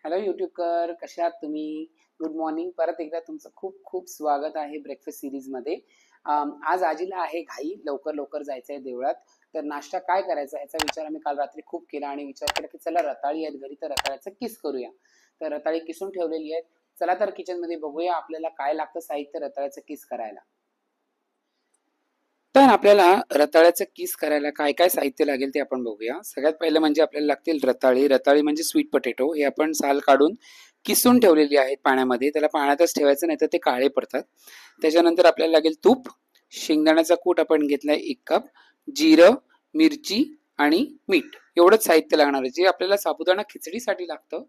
Hello यूट्यूबकर, कशा आहात तुम्ही? Good morning. परत एकदा तुमचं खूप खूप स्वागत आहे ब्रेकफास्ट सिरीजमध्ये. आज आजीला आहे घाई, लवकर लवकर जायचं आहे देवळात. तर नाश्ता काय करायचा याचा विचार आम्ही काल रात्री खूप केला आणि विचार केला की चला रताळी आहेत घरी, तर रताळ्याचं किस करूया. तर रताळी किसून ठेवलेली आहेत. चला तर किचनमध्ये बघूया आपल्याला काय लागतं साहित्य रताळ्याचं किस करायला. तर आपल्याला रताळ्याचं किस करायला काय काय साहित्य लागेल ते आपण बघूया. सगळ्यात पहिलं म्हणजे आपल्याला लागतील रताळी. रताळी म्हणजे स्वीट पोटॅटो. हे आपण साल काढून किसून ठेवलेली आहेत पाण्यामध्ये. त्याला पाण्यातच ठेवायचं, नाही तर ते काळे पडतात. त्याच्यानंतर आपल्याला लागेल तूप, शेंगदाण्याचा कूट आपण घेतलाय 1 कप, जिरं, मिरची आणि मीठ. एवढंच साहित्य लागणार आहे. जे आपल्याला साबुदाणा खिचडीसाठी लागतं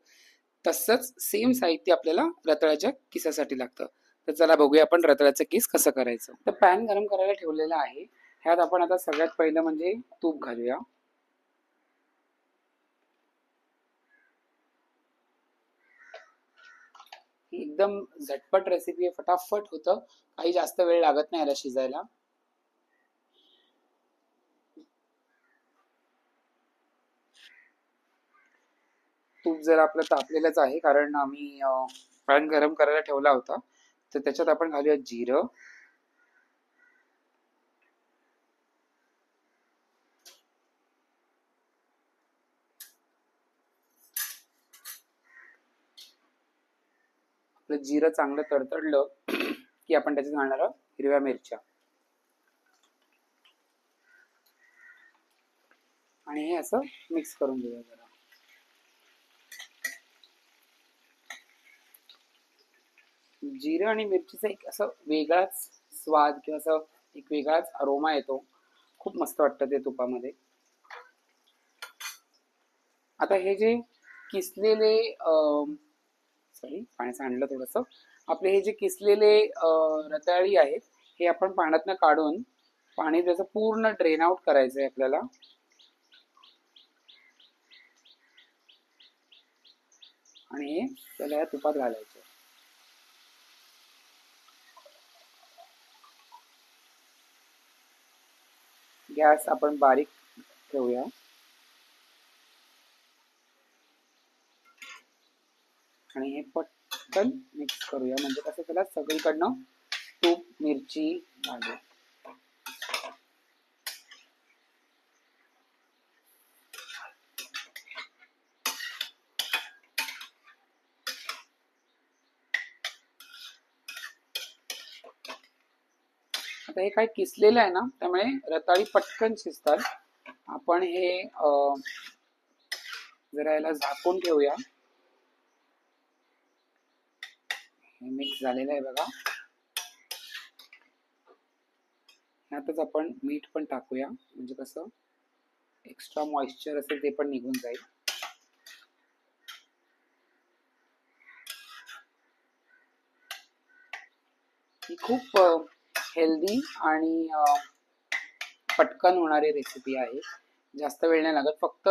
तसंच सेम साहित्य आपल्याला रताळ्याच्या किसासाठी लागतं. तर चला बघूया आपण रताळ्याचं किस कसं करायचं. तर पॅन गरम करायला ठेवलेला आहे. ह्यात आपण आता सगळ्यात पहिलं म्हणजे तूप घालूया. ही एकदम झटपट रेसिपी आहे, फटाफट होतं, काही जास्त वेळ लागत नाही याला शिजायला. तूप जर आपलं तापलेलंच आहे, कारण आम्ही पॅन गरम करायला ठेवला होता. तर त्याच्यात आपण घालूया जिरं, आपलं जिरं चांगलं तडतडलं की आपण त्याच्यात घालणार हिरव्या मिरच्या आणि हे असं मिक्स करून घेऊया जरा. जिरं आणि मिरचीचा एक असं वेगळाच स्वाद किंवा असं एक वेगळाच अरोमा येतो. खूप मस्त वाटतं ते तुपामध्ये. आता हे जे किसलेले सॉरी पाण्याचं आणलं थोडंसं. आपले हे जे किसलेले रताळी आहेत हे आपण पाण्यातनं काढून पाणी त्याचं पूर्ण ड्रेन आउट करायचं आहे आपल्याला. आणि हे त्याला या तुपात घालायचं. गॅस आपण बारीक ठेवूया आणि हे पटकन मिक्स करूया, म्हणजे कसं त्याला सगळीकडनं तूप मिरची घालू. आता हे काय किसलेलं आहे ना, त्यामुळे रताळी पटकन शिजतात. आपण हे जरा याला झाकून ठेवूया. हे मिक्स झालेलं आहे बघा. ह्यातच आपण मीठ पण टाकूया, म्हणजे कसं एक्स्ट्रा मॉइश्चर असेल ते पण निघून जाईल. ही खूप हेल्दी आणि पटकन होणारी रेसिपी आहे. जास्त वेळ नाही लागत. फक्त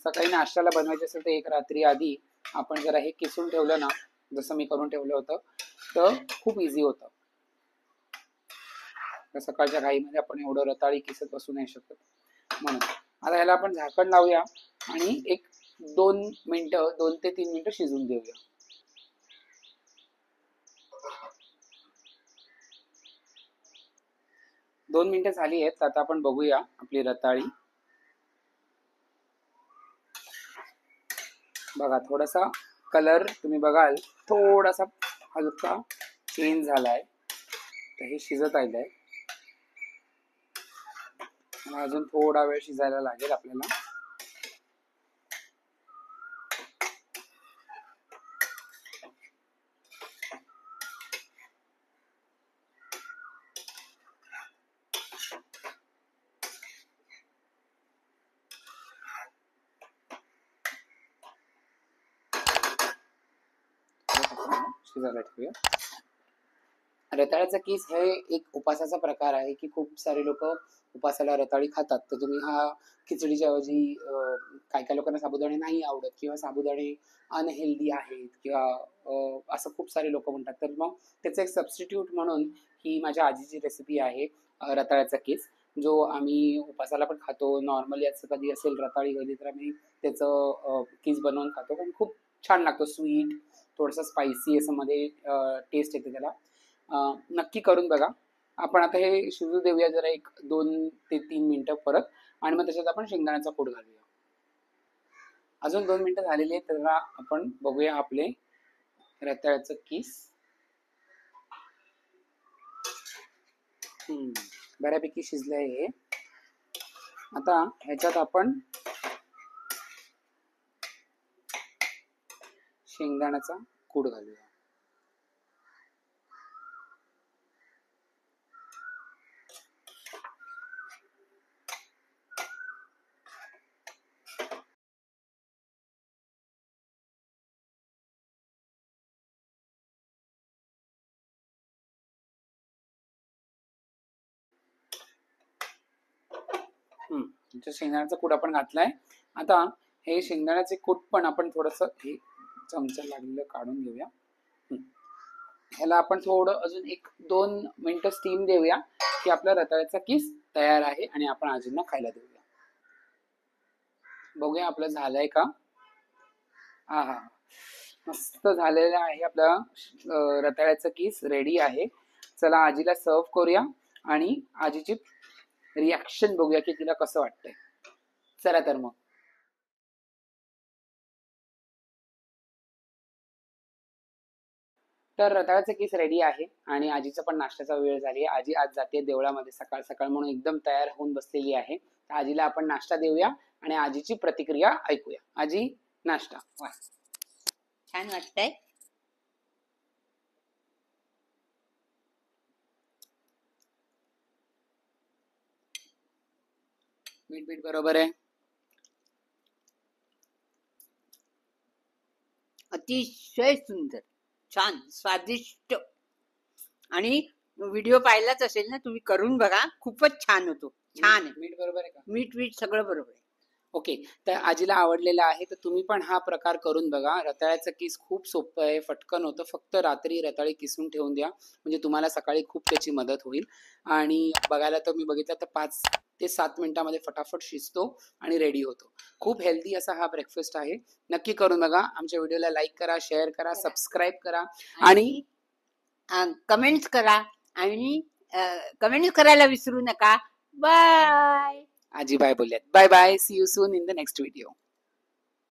सकाळी नाश्त्याला बनवायचे असेल तर एक रात्री आधी आपण जरा हे किसून ठेवलं ना, जसं मी करून ठेवलं होतं, तर खूप इझी होतं. सकाळच्या घाईमध्ये आपण एवढं रताळी किसत बसू नाही शकत म्हणून. आता ह्याला आपण झाकण लावूया आणि एक 2 ते 3 मिनिटं शिजून देऊया. दोन मिनिटं झाली आहेत. आता आपण बघूया आपली रताळी. बघा थोडासा कलर तुम्ही बघाल, थोडासा हलका चेंज झालाय. तर हे शिजत आलंय. अजून थोडा वेळ शिजायला लागेल आपल्याला. शिजायला ठेवूया. रताळ्याचा किस हे एक उपासाचा प्रकार आहे की खूप सारे लोक उपासाला रताळी खातात. तर तुम्ही हा खिचडीच्या ऐवजी काय काय लोकांना साबुदाणे नाही आवडत किंवा साबुदाणे अनहेल्दी आहेत किंवा असं खूप सारे लोक म्हणतात, तर मग त्याचं एक सबस्टिट्यूट म्हणून ही माझ्या आजीची रेसिपी आहे रताळ्याचा किस, जो आम्ही उपासाला पण खातो. नॉर्मली असं कधी असेल रताळी घरी तर आम्ही त्याचं किस बनवून खातो, पण खूप छान लागतो, स्वीट, थोडंसं स्पायसी असं मध्ये टेस्ट येते त्याला. नक्की करून बघा. आपण आता हे शिजू देऊया जरा 1-2 ते 3 मिनिटं परत, आणि मग त्याच्यात आपण शेंगदाण्याचा कूट घालूया. अजून 2 मिनिटं झालेली आहेत, त्याला आपण बघूया आपले रताळ्याचं किस. बऱ्यापैकी शिजलंय हे. आता ह्याच्यात आपण शेंगदाण्याचा कूट घालूया. शेंगदाण्याचा कूट आपण घातलाय. आता हे शेंगदाण्याचे कूट पण आपण थोडस हे चमचा लागलेलं काढून घेऊया. ह्याला आपण थोडं अजून 1-2 मिनिटं स्टीम देऊया की आपला रताळ्याचा किस तयार आहे, आणि आपण आजींना खायला देऊया. बघूया आपलं झालंय का. हा हा, मस्त झालेलं आहे आपला रताळ्याचा किस रेडी आहे. चला आजीला सर्व करूया आणि आजीची रिॲक्शन बघूया की तिला कसं वाटतंय. चला तर मग. तर रताळ्याचं किस रेडी आहे आणि आजीचा पण नाश्त्याचा वेळ झाली. आजी आज जाते देवळामध्ये सकाळ सकाळ, म्हणून एकदम तयार होऊन बसलेली आहे. तर आजीला आपण नाश्ता देऊया आणि आजीची प्रतिक्रिया ऐकूया. आजी, नाश्ता. वा, छान वाटतंय. मीठ बीठ बरोबर आहे? अतिशय सुंदर, छान, स्वादिष्ट. आणि व्हिडिओ पाहिलाच असेल ना तुम्ही, करून बघा, खूपच छान होतो. छान आहे. मीठ बरोबर आहे का? मीठ सगळं बरोबर आहे. ओके, तर आजीला आवडलेला आहे, तर तुम्ही पण हा प्रकार करून बघा. रताळ्याचं किस खूप सोपं आहे, फटकन होतं. फक्त रात्री रताळी किसून ठेवून द्या, म्हणजे तुम्हाला सकाळी खूप त्याची मदत होईल. आणि बघायला तर मी बघितलं तर 5 ते 7 मिनिटांमध्ये फटाफट शिजतो आणि रेडी होतो. खूप हेल्दी असा हा ब्रेकफास्ट आहे. नक्की करून बघा. आमच्या व्हिडिओला लाईक करा, शेअर करा, सबस्क्राईब करा आणि कमेंट्स करा, आणि कमेंट्स करायला विसरू नका. बाय. आजी बाय बोलल्यात. Bye bye. See you soon in the next video.